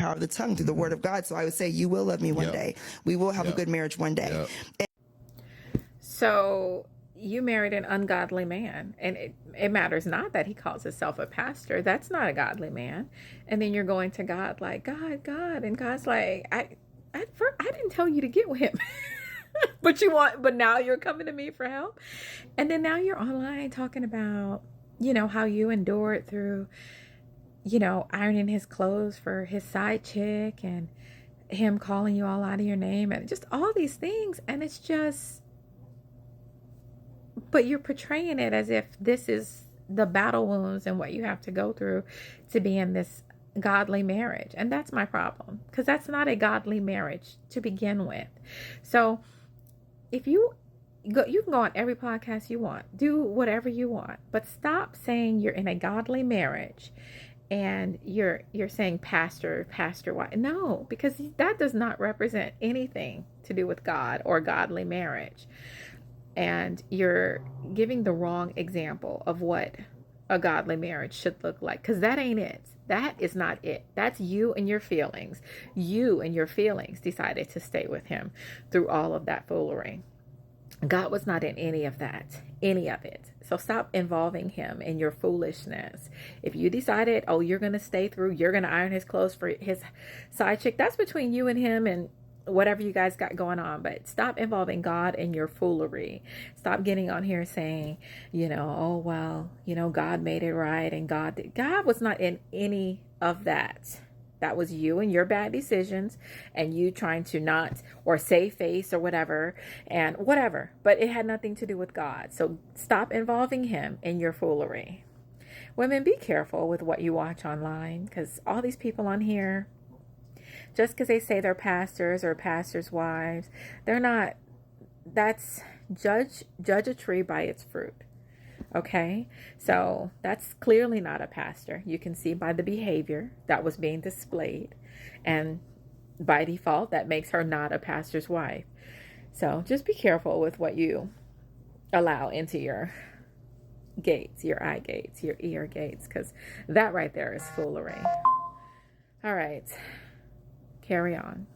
power of the tongue, through the word of God. So I would say, you will love me one day. We will have a good marriage one day. So you married an ungodly man, and it matters not that he calls himself a pastor. That's not a godly man. And then you're going to God like, God, and God's like, I didn't tell you to get with him. but now you're coming to me for help. And then now you're online talking about, how you endured through, ironing his clothes for his side chick, and him calling you all out of your name, and just all these things. And it's just, but you're portraying it as if this is the battle wounds and what you have to go through to be in this godly marriage. And that's my problem, because that's not a godly marriage to begin with. So if you can go on every podcast you want, do whatever you want, but stop saying you're in a godly marriage and you're saying pastor wife. No, because that does not represent anything to do with God or godly marriage. And you're giving the wrong example of what a godly marriage should look like, because that ain't it. That is not it. That's you and your feelings. You and your feelings decided to stay with him through all of that foolery. God was not in any of that, any of it. So stop involving him in your foolishness. If you decided, you're going to stay through, you're going to iron his clothes for his side chick, that's between you and him and whatever you guys got going on. But stop involving God in your foolery. Stop getting on here saying, God made it right, and God was not in any of that. That was you and your bad decisions, and you trying to not, or save face or whatever, but it had nothing to do with God. So stop involving him in your foolery. Women, be careful with what you watch online, because all these people on here, just because they say they're pastors or pastors' wives, they're not. That's judge a tree by its fruit. Okay, so that's clearly not a pastor. You can see by the behavior that was being displayed, and by default, that makes her not a pastor's wife. So just be careful with what you allow into your gates, your eye gates, your ear gates, because that right there is foolery. All right, carry on.